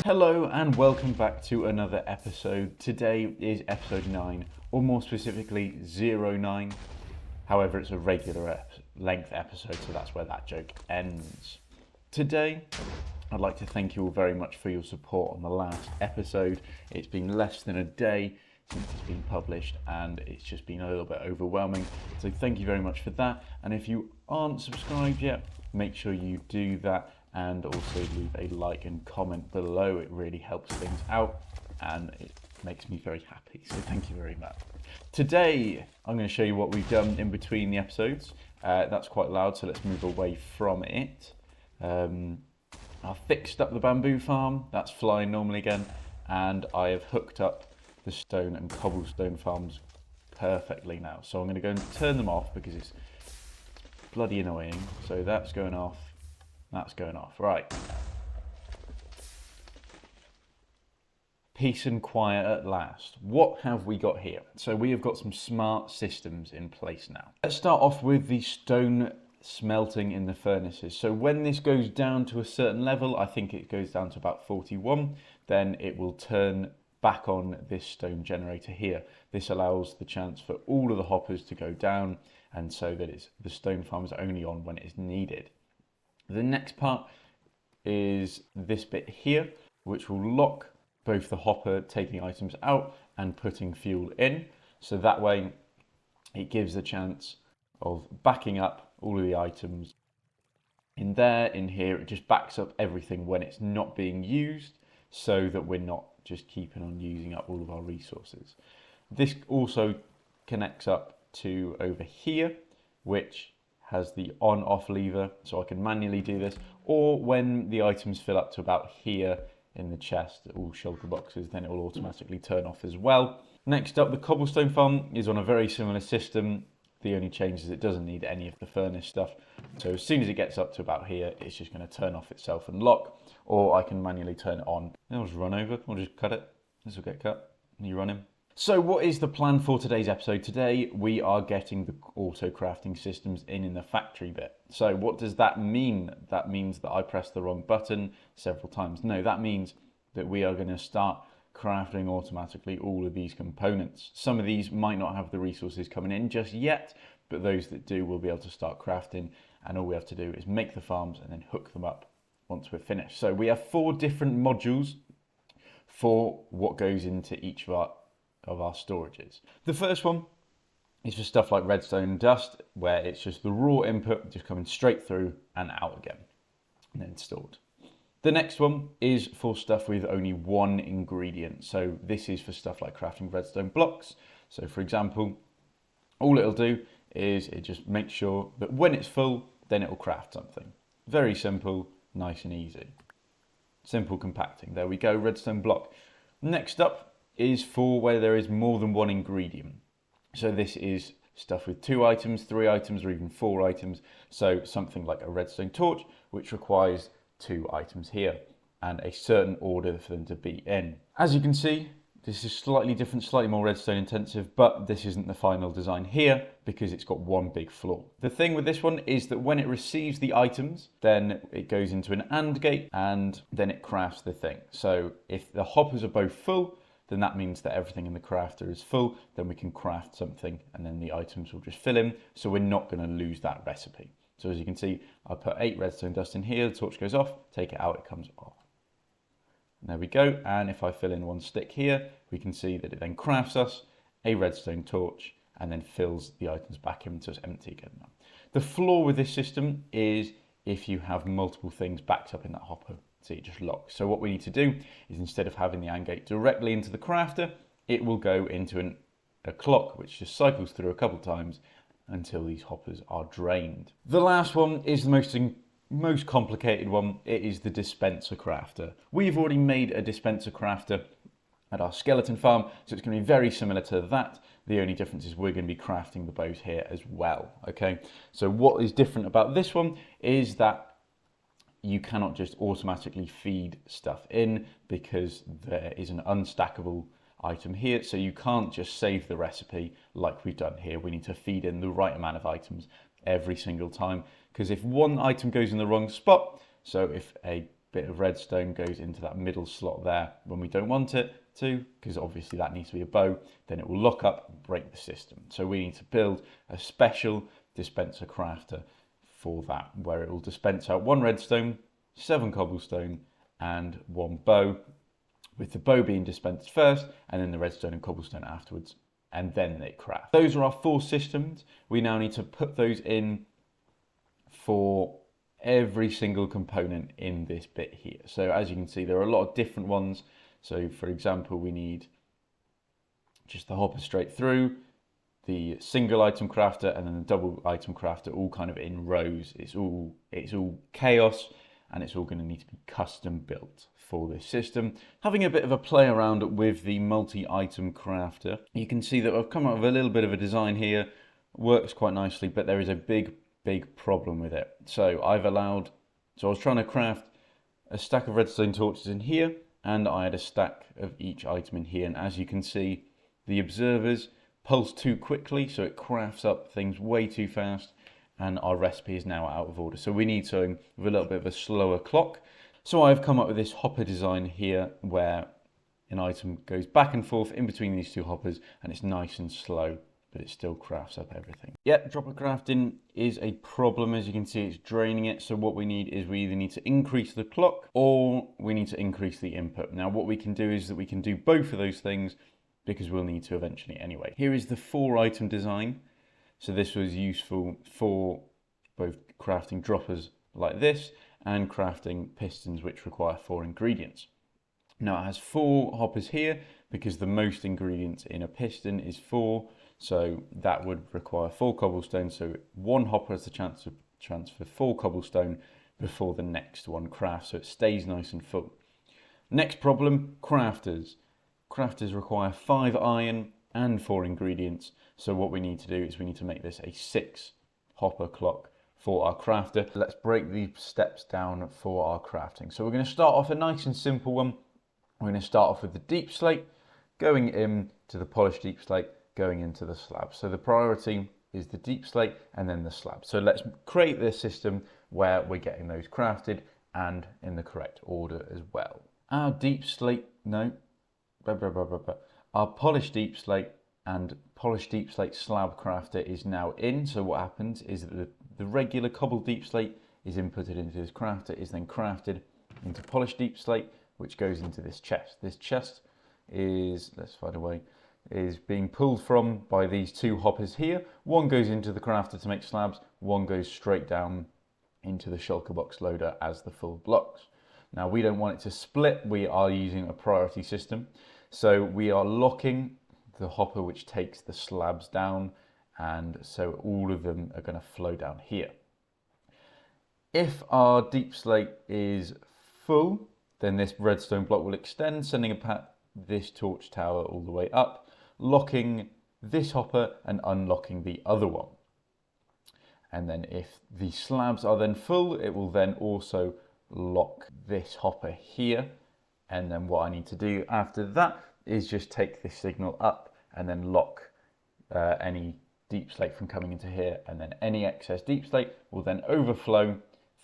Hello and welcome back to another episode. Today is episode 9, or more specifically 09. However, it's a regular length episode, so that's where that joke ends. Today, I'd like to thank you all very much for your support on the last episode. It's been less than a day since it's been published and it's just been a little bit overwhelming. So thank you very much for that. And if you aren't subscribed yet, make sure you do that. And also leave a like and comment below. It really helps things out and it makes me very happy. So thank you very much. Today, I'm going to show you what we've done in between the episodes. That's quite loud, so let's move away from it. I've fixed up the bamboo farm. That's flying normally again. And I have hooked up the stone and cobblestone farms perfectly now. So I'm going to go and turn them off because it's bloody annoying. So that's going off. That's going off. Right. Peace and quiet at last. What have we got here? So we have got some smart systems in place now. Let's start off with the stone smelting in the furnaces. So when this goes down to a certain level, I think it goes down to about 41, then it will turn back on this stone generator here. This allows the chance for all of the hoppers to go down, and so that the stone farm is only on when it is needed. The next part is this bit here, which will lock both the hopper taking items out and putting fuel in. So that way it gives the chance of backing up all of the items in there, in here. It just backs up everything when it's not being used so that we're not just keeping on using up all of our resources. This also connects up to over here, which has the on-off lever, so I can manually do this, or when the items fill up to about here in the chest, all shulker boxes, then it will automatically turn off as well. Next up, the cobblestone farm is on a very similar system. The only change is it doesn't need any of the furnace stuff. So as soon as it gets up to about here, it's just going to turn off itself and lock, or I can manually turn it on. I'll just run over, or just cut it. This will get cut, and you run him. So what is the plan for today's episode? Today we are getting the auto-crafting systems in the factory bit. So what does that mean? That means that I pressed the wrong button several times. No, that means that we are going to start crafting automatically all of these components. Some of these might not have the resources coming in just yet, but those that do will be able to start crafting, and all we have to do is make the farms and then hook them up once we're finished. So we have 4 different modules for what goes into each of our storages. The first one is for stuff like redstone and dust, where it's just the raw input just coming straight through and out again, and then stored. The next one is for stuff with only one ingredient. So this is for stuff like crafting redstone blocks. So for example, all it'll do is it just makes sure that when it's full, then it will craft something. Very simple, nice and easy. Simple compacting. There we go, redstone block. Next up is for where there is more than one ingredient. So this is stuff with 2 items, 3 items, or even 4 items. So something like a redstone torch, which requires 2 items here and a certain order for them to be in. As you can see, this is slightly different, slightly more redstone intensive, but this isn't the final design here because it's got one big flaw. The thing with this one is that when it receives the items, then it goes into an AND gate and then it crafts the thing. So if the hoppers are both full, then that means that everything in the crafter is full, then we can craft something and then the items will just fill in, so we're not going to lose that recipe. So as you can see, I put 8 redstone dust in here, the torch goes off, take it out, it comes off. And there we go, and if I fill in 1 stick here, we can see that it then crafts us a redstone torch and then fills the items back in until it's empty again now. The flaw with this system is if you have multiple things backed up in that hopper. See, it just locks. So what we need to do is, instead of having the AND gate directly into the crafter, it will go into a clock which just cycles through a couple times until these hoppers are drained. The last one is the most complicated one. It is the dispenser crafter. We've already made a dispenser crafter at our skeleton farm, so it's going to be very similar to that. The only difference is we're going to be crafting the bows here as well. Okay, so what is different about this one is that you cannot just automatically feed stuff in because there is an unstackable item here. So you can't just save the recipe like we've done here. We need to feed in the right amount of items every single time, because if one item goes in the wrong spot, so if a bit of redstone goes into that middle slot there when we don't want it to, because obviously that needs to be a bow, then it will lock up and break the system. So we need to build a special dispenser crafter for that, where it will dispense out 1 redstone, 7 cobblestone, and 1 bow, with the bow being dispensed first, and then the redstone and cobblestone afterwards, and then they craft. Those are our 4 systems. We now need to put those in for every single component in this bit here. So as you can see, there are a lot of different ones. So for example, we need just the hopper straight through, the single item crafter, and then the double item crafter, all kind of in rows. It's all chaos, and it's all going to need to be custom built for this system. Having a bit of a play around with the multi-item crafter, you can see that I've come up with a little bit of a design here. Works quite nicely, but there is a big problem with it. So I was trying to craft a stack of redstone torches in here, and I had a stack of each item in here, and as you can see, the observers pulse too quickly, so it crafts up things way too fast, and our recipe is now out of order. So we need something with a little bit of a slower clock. So I've come up with this hopper design here, where an item goes back and forth in between these 2 hoppers, and it's nice and slow, but it still crafts up everything. Yeah, dropper crafting is a problem. As you can see, it's draining it. So what we need is we either need to increase the clock or we need to increase the input. Now what we can do is that we can do both of those things, because we'll need to eventually anyway. Here is the 4 item design. So this was useful for both crafting droppers like this and crafting pistons, which require 4 ingredients. Now it has 4 hoppers here because the most ingredients in a piston is 4. So that would require 4 cobblestone. So 1 hopper has the chance to transfer 4 cobblestone before the next one crafts, so it stays nice and full. Next problem, crafters. Crafters require 5 iron and 4 ingredients. So what we need to do is we need to make this a 6 hopper clock for our crafter. Let's break the steps down for our crafting. So we're going to start off a nice and simple one. We're going to start off with the deep slate, going into the polished deep slate, going into the slab. So the priority is the deep slate and then the slab. So let's create this system where we're getting those crafted and in the correct order as well. Our deep slate, our polished deep slate and polished deep slate slab crafter is now in. So what happens is that the regular cobbled deep slate is inputted into this crafter, is then crafted into polished deep slate, which goes into this chest. This chest is, let's find a way, is being pulled from by these 2 hoppers here. One goes into the crafter to make slabs, one goes straight down into the shulker box loader as the full blocks. Now we don't want it to split, we are using a priority system. So we are locking the hopper which takes the slabs down, and so all of them are going to flow down here. If our deep slate is full, then this redstone block will extend, sending this torch tower all the way up, locking this hopper and unlocking the other one. And then if the slabs are then full, it will then also lock this hopper here. And then what I need to do after that is just take this signal up and then lock any deep slate from coming into here, and then any excess deep slate will then overflow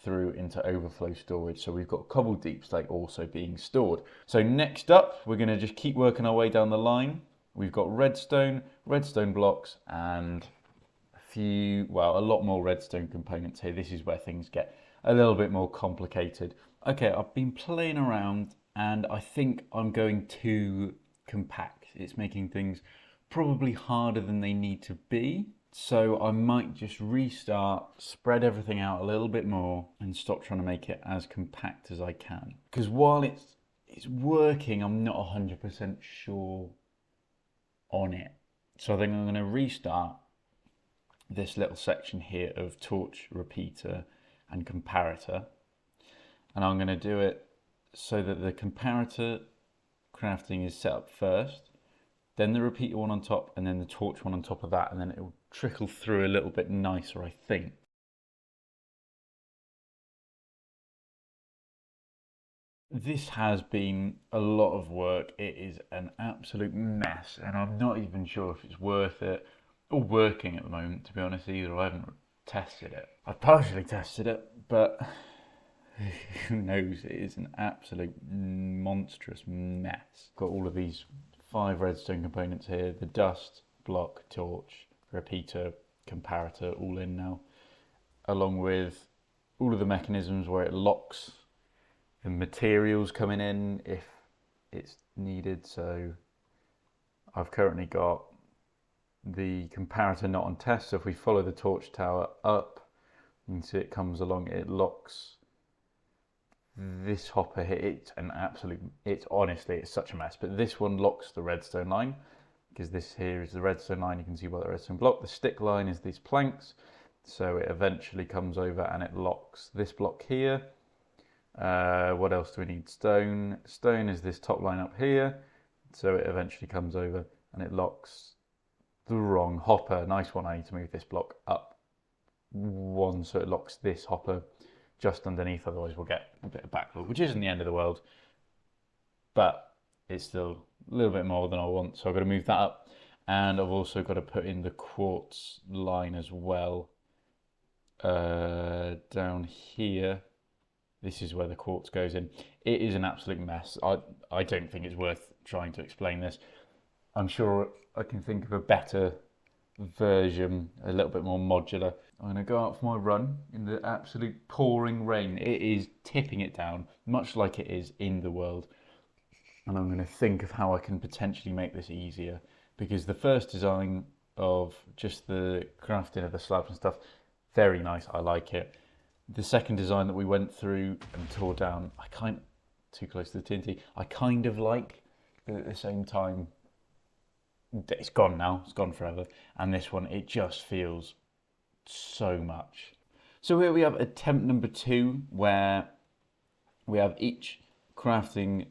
through into overflow storage. So we've got cobbled deep slate also being stored. So next up, we're going to just keep working our way down the line. We've got redstone blocks, and a lot more redstone components here. This is where things get a little bit more complicated. Okay, I've been playing around and I think I'm going too compact. It's making things probably harder than they need to be. So I might just restart, spread everything out a little bit more and stop trying to make it as compact as I can. Because while it's working, I'm not 100% sure on it. So I think I'm going to restart this little section here of torch, repeater and comparator. And I'm going to do it so that the comparator crafting is set up first, then the repeater one on top, and then the torch one on top of that, and then it will trickle through a little bit nicer, I think. This has been a lot of work. It is an absolute mess, and I'm not even sure if it's worth it or working at the moment, to be honest, either. I haven't tested it. I've partially tested it, but who knows, it is an absolute monstrous mess. Got all of these 5 redstone components here, the dust, block, torch, repeater, comparator, all in now, along with all of the mechanisms where it locks the materials coming in if it's needed. So I've currently got the comparator not on test, so if we follow the torch tower up, you can see it comes along, it locks this hopper here. It's an absolute, it's honestly, it's such a mess, but this one locks the redstone line, because this here is the redstone line. You can see by the redstone block. The stick line is these planks, so it eventually comes over and it locks this block here. What else do we need? Stone. Stone is this top line up here, so it eventually comes over and it locks the wrong hopper. Nice one. I need to move this block up one so it locks this hopper just underneath, otherwise we'll get a bit of backlog, which isn't the end of the world, but it's still a little bit more than I want, so I've got to move that up. And I've also got to put in the quartz line as well. Down here, this is where the quartz goes in. It is an absolute mess. I don't think it's worth trying to explain this. I'm sure I can think of a better version, a little bit more modular. I'm going to go out for my run in the absolute pouring rain. It is tipping it down, much like it is in the world. And I'm going to think of how I can potentially make this easier, because the first design of just the crafting of the slabs and stuff, very nice, I like it. The second design that we went through and tore down, too close to the TNT, I kind of like, but at the same time, it's gone now, it's gone forever. And this one, it just feels so much. So here we have attempt number 2, where we have each crafting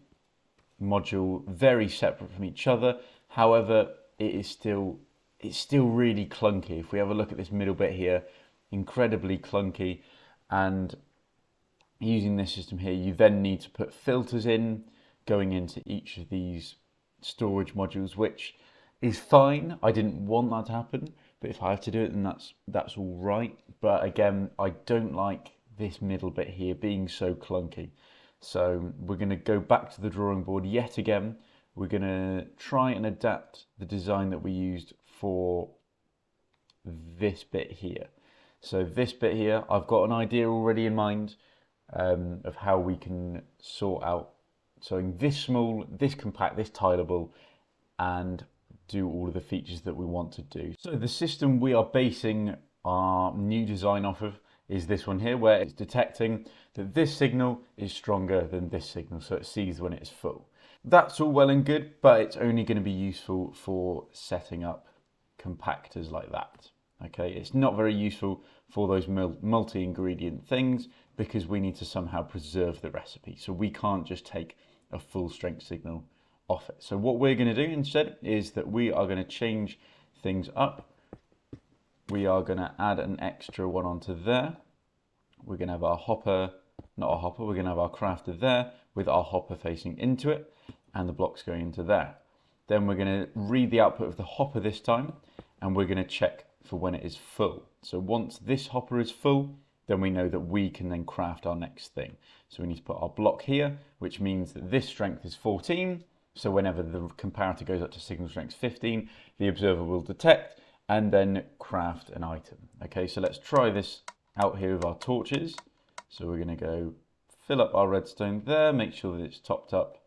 module very separate from each other. However, it's still really clunky. If we have a look at this middle bit here, incredibly clunky. And using this system here, you then need to put filters in, going into each of these storage modules, which is fine. I didn't want that to happen, but if I have to do it, then that's all right. But again, I don't like this middle bit here being so clunky. So we're going to go back to the drawing board yet again. We're going to try and adapt the design that we used for this bit here. So this bit here, I've got an idea already in mind of how we can sort out something this small, this compact, this tileable, and do all of the features that we want to do. So the system we are basing our new design off of is this one here, where it's detecting that this signal is stronger than this signal, so it sees when it's full. That's all well and good, but it's only going to be useful for setting up compactors like that. Okay, it's not very useful for those multi-ingredient things, because we need to somehow preserve the recipe. So we can't just take a full strength signal off it. So what we're going to do instead is that we are going to change things up. We are going to add an extra one onto there. We're going to have our hopper, not our hopper, we're going to have our crafter there with our hopper facing into it and the blocks going into there. Then we're going to read the output of the hopper this time, and we're going to check for when it is full. So once this hopper is full, then we know that we can then craft our next thing. So we need to put our block here, which means that this strength is 14. So whenever the comparator goes up to signal strength 15, the observer will detect and then craft an item. Okay, so let's try this out here with our torches. So we're going to go fill up our redstone there, make sure that it's topped up,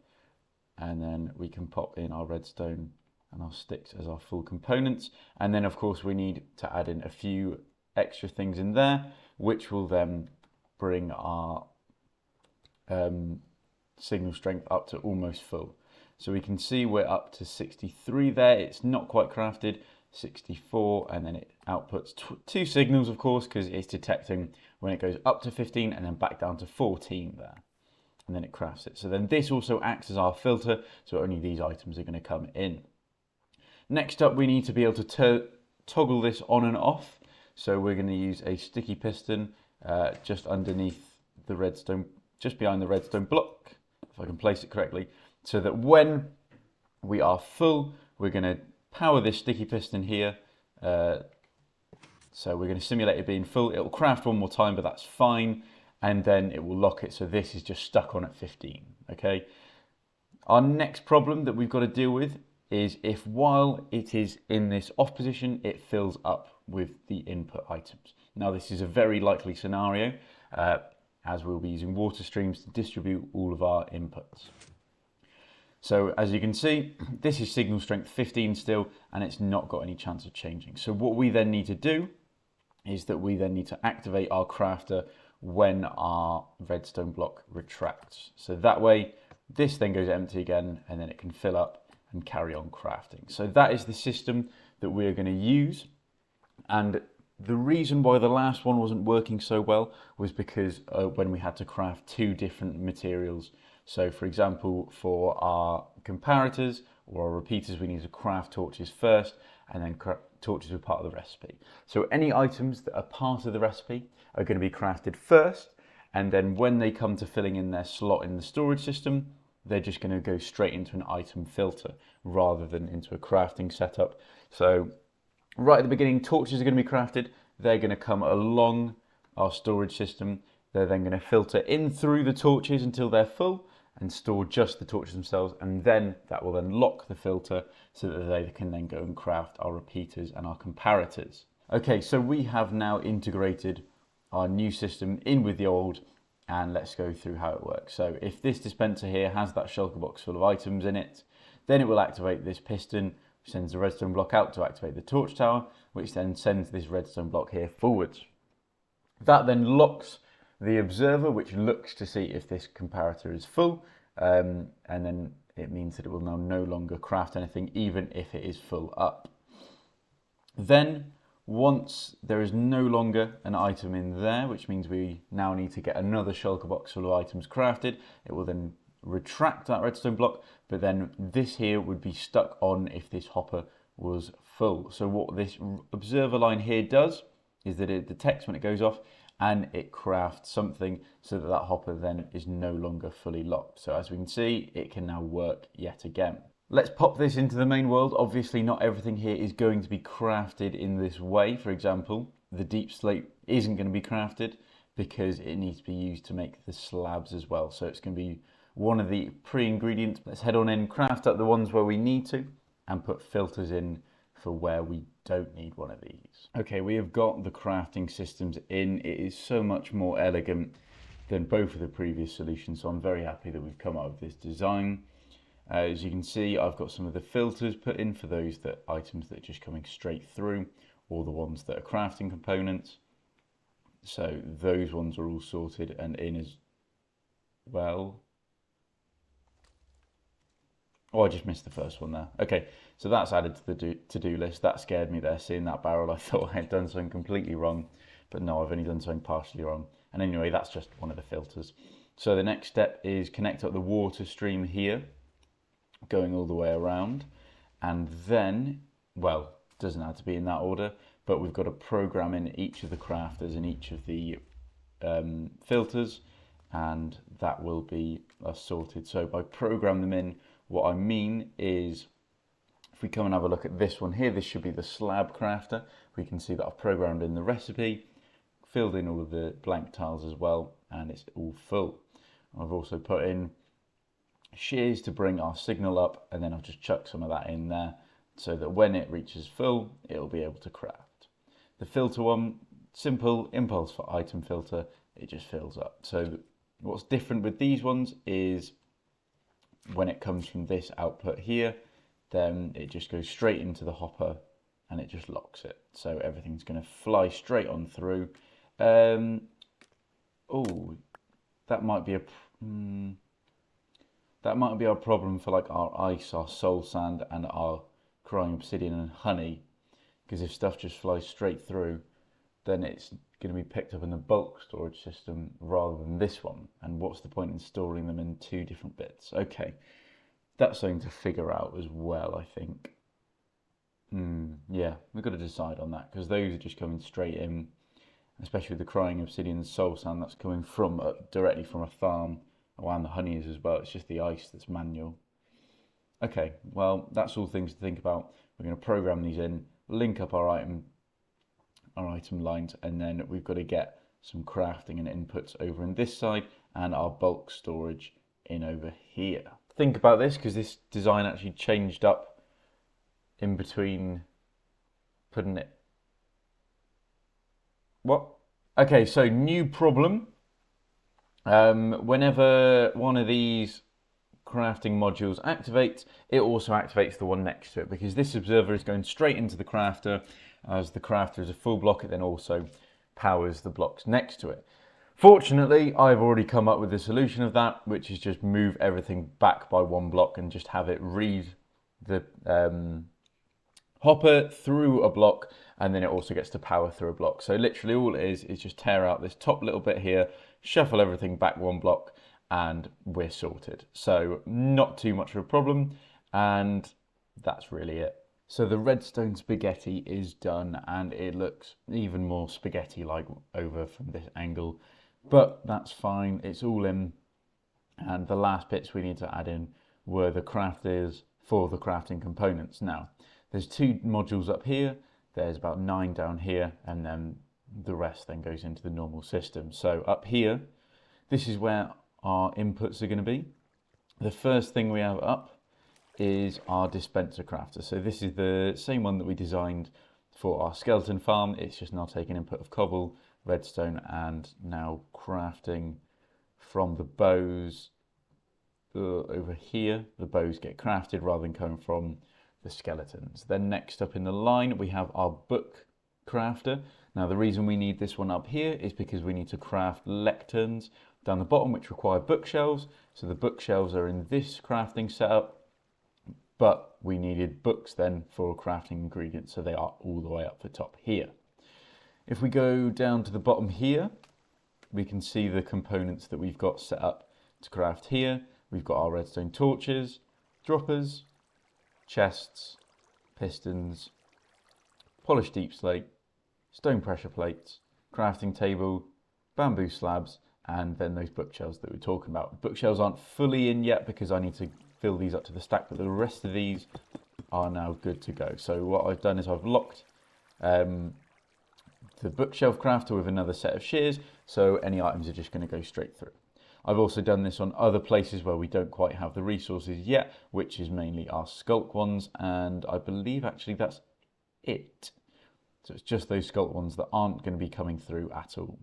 and then we can pop in our redstone and our sticks as our full components. And then of course we need to add in a few extra things in there, which will then bring our signal strength up to almost full. So we can see we're up to 63 there. It's not quite crafted, 64, and then it outputs 2 signals, of course, because it's detecting when it goes up to 15 and then back down to 14 there. And then it crafts it. So then this also acts as our filter, so only these items are going to come in. Next up, we need to be able to toggle this on and off. So we're going to use a sticky piston just underneath the redstone, just behind the redstone block, if I can place it correctly, so that when we are full, we're going to power this sticky piston here. So we're going to simulate it being full. It'll craft one more time, but that's fine. and then it will lock it. So this is just stuck on at 15, okay? Our next problem that we've got to deal with is if while it is in this off position, it fills up with the input items. Now this is a very likely scenario, as we'll be using water streams to distribute all of our inputs. So as you can see, this is signal strength 15 still, and it's not got any chance of changing. So what we then need to do is that we then need to activate our crafter when our redstone block retracts. So that way, this then goes empty again, and then it can fill up and carry on crafting. So that is the system that we're going to use. And the reason why the last one wasn't working so well was because when we had to craft two different materials. So for example, for our comparators or our repeaters, we need to craft torches first, and then torches are part of the recipe. So any items that are part of the recipe are going to be crafted first, and then when they come to filling in their slot in the storage system, they're just going to go straight into an item filter rather than into a crafting setup. So right at the beginning, torches are going to be crafted. They're going to come along our storage system. They're then going to filter in through the torches until they're full and store just the torches themselves, and then that will then lock the filter so that they can then go and craft our repeaters and our comparators. Okay, so we have now integrated our new system in with the old, and let's go through how it works. So if this dispenser here has that shulker box full of items in it, then it will activate this piston, which sends the redstone block out to activate the torch tower, which then sends this redstone block here forwards. That then locks the observer, which looks to see if this comparator is full, and then it means that it will now no longer craft anything, even if it is full up. Then, once there is no longer an item in there, which means we now need to get another shulker box full of items crafted, it will then retract that redstone block, but then this here would be stuck on if this hopper was full. So what this observer line here does is that it detects when it goes off, and it crafts something so that that hopper then is no longer fully locked. So as we can see, it can now work yet again. Let's pop this into the main world. Obviously not everything here is going to be crafted in this way. For example, the deep slate isn't going to be crafted because it needs to be used to make the slabs as well. So it's going to be one of the pre-ingredients. Let's head on in, craft up the ones where we need to, and put filters in for where we don't need one of these. Okay, we have got the crafting systems in. It is so much more elegant than both of the previous solutions, so I'm very happy that we've come up with this design. As you can see, I've got some of the filters put in for those items that are just coming straight through, or the ones that are crafting components. So those ones are all sorted and in as well. Oh, I just missed the first one there. Okay, so that's added to the to-do list. That scared me there, seeing that barrel. I thought I had done something completely wrong, but no, I've only done something partially wrong. And anyway, that's just one of the filters. So the next step is connect up the water stream here, going all the way around. And then, well, it doesn't have to be in that order, but we've got to program in each of the crafters in each of the filters, and that will be sorted. So by program them in, what I mean is, if we come and have a look at this one here, this should be the slab crafter. We can see that I've programmed in the recipe, filled in all of the blank tiles as well, and it's all full. I've also put in shears to bring our signal up, and then I've just chucked some of that in there so that when it reaches full, it'll be able to craft. The filter one, simple impulse for item filter, it just fills up. So what's different with these ones is when it comes from this output here, then it just goes straight into the hopper and it just locks it. So everything's going to fly straight on through. Oh, that might be our problem for like our ice, our soul sand, and our crying obsidian and honey. Because if stuff just flies straight through, then it's going to be picked up in the bulk storage system rather than this one. And what's the point in storing them in two different bits? Okay, that's something to figure out as well, I think. Yeah, we've got to decide on that, because those are just coming straight in, especially with the crying obsidian and soul sand that's coming from directly from a farm. Oh, and the honey is as well. It's just the ice that's manual. Okay, well, that's all things to think about. We're going to program these in, link up our item lines, and then we've got to get some crafting and inputs over in this side, and our bulk storage in over here. Think about this, because this design actually changed up in between putting it... What? Okay, so new problem. Whenever one of these crafting modules activates, it also activates the one next to it, because this observer is going straight into the crafter. As the crafter is a full block, it then also powers the blocks next to it. Fortunately, I've already come up with the solution of that, which is just move everything back by one block and just have it read the hopper through a block, and then it also gets to power through a block. So literally all it is just tear out this top little bit here, shuffle everything back one block, and we're sorted. So not too much of a problem, and that's really it. So the redstone spaghetti is done, and it looks even more spaghetti-like over from this angle, but that's fine, it's all in. And the last bits we need to add in were the crafters for the crafting components. Now, there's 2 modules up here, there's about 9 down here, and then the rest then goes into the normal system. So up here, this is where our inputs are going to be. The first thing we have up is our dispenser crafter. So this is the same one that we designed for our skeleton farm. It's just now taking input of cobble, redstone, and now crafting from the bows over here. The bows get crafted rather than coming from the skeletons. Then next up in the line we have our book crafter. Now the reason we need this one up here is because we need to craft lecterns down the bottom, which require bookshelves. So the bookshelves are in this crafting setup, but we needed books then for crafting ingredients, so they are all the way up the top here. If we go down to the bottom here, we can see the components that we've got set up to craft here. We've got our redstone torches, droppers, chests, pistons, polished deep slate, stone pressure plates, crafting table, bamboo slabs, and then those bookshelves that we're talking about. Bookshelves aren't fully in yet because I need to fill these up to the stack, but the rest of these are now good to go. So what I've done is I've locked the bookshelf crafter with another set of shears, so any items are just going to go straight through. I've also done this on other places where we don't quite have the resources yet, which is mainly our sculk ones, and I believe actually that's it. So it's just those sculk ones that aren't going to be coming through at all.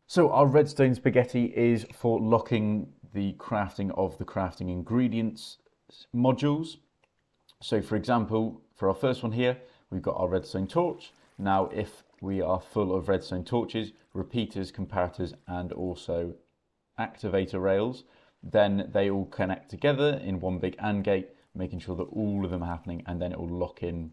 So our redstone spaghetti is for locking the crafting of the crafting ingredients modules. So for example, for our first one here, we've got our redstone torch. Now if we are full of redstone torches, repeaters, comparators, and also activator rails, then they all connect together in one big AND gate, making sure that all of them are happening, and then it will lock in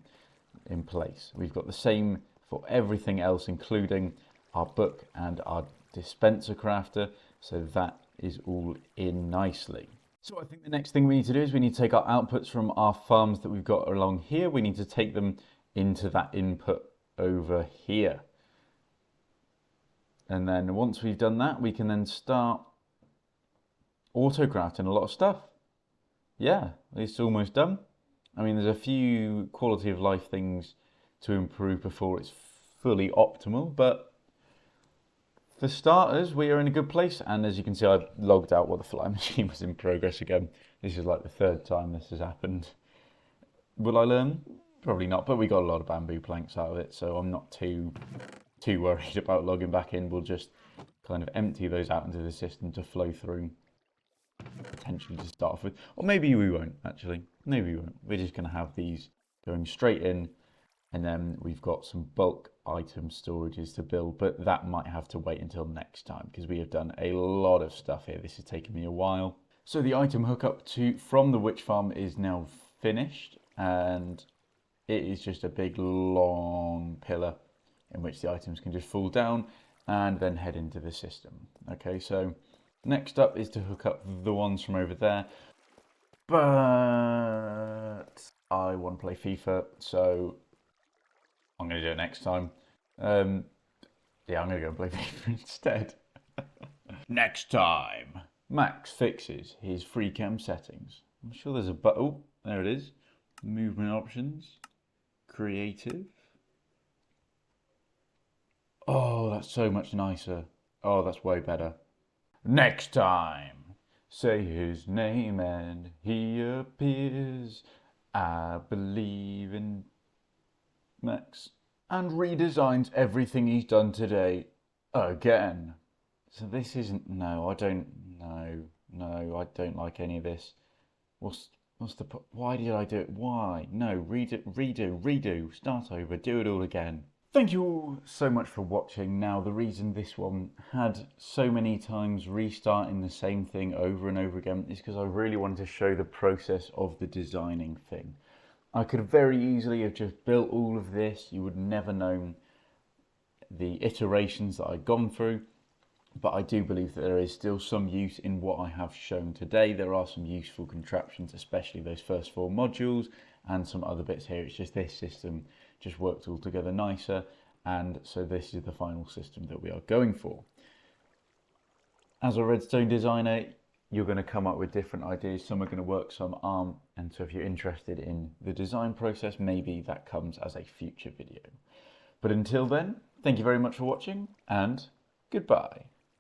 place. We've got the same for everything else, including our book and our dispenser crafter, so that is all in nicely. So I think the next thing we need to do is we need to take our outputs from our farms that we've got along here. We need to take them into that input over here. And then once we've done that, we can then start auto-crafting a lot of stuff. Yeah, it's almost done. I mean, there's a few quality of life things to improve before it's fully optimal, but for starters, we are in a good place. And as you can see, I've logged out while the fly machine was in progress again. This is like the 3rd time this has happened. Will I learn? Probably not, but we got a lot of bamboo planks out of it, so I'm not too worried about logging back in. We'll just kind of empty those out into the system to flow through, potentially to start off with. Or maybe we won't, actually. Maybe we won't. We're just going to have these going straight in, and then we've got some bulk item storages to build, but that might have to wait until next time because we have done a lot of stuff here. This has taken me a while. So the item hookup from the witch farm is now finished, and it is just a big long pillar in which the items can just fall down and then head into the system. Okay, so next up is to hook up the ones from over there, but I want to play FIFA, so I'm going to do it next time. Yeah, I'm going to go and play FIFA instead. Next time, Max fixes his free cam settings. I'm sure there's a button. Oh, there it is. Movement options. Creative. Oh, that's so much nicer. Oh, that's way better. Next time, say his name and he appears. I believe in Max. And redesigns everything he's done today again. So this isn't, no, I don't, no, I don't like any of this. What's why did I do it? Why? No, redo, start over, do it all again. Thank you all so much for watching. Now, the reason this one had so many times restarting the same thing over and over again is because I really wanted to show the process of the designing thing. I could very easily have just built all of this. You would never known the iterations that I'd gone through, but I do believe that there is still some use in what I have shown today. There are some useful contraptions, especially those first 4 modules and some other bits here. It's just this system just worked all together nicer, and so this is the final system that we are going for. As a Redstone designer, you're going to come up with different ideas. Some are going to work, some aren't, and so if you're interested in the design process, maybe that comes as a future video. But until then, thank you very much for watching, and goodbye.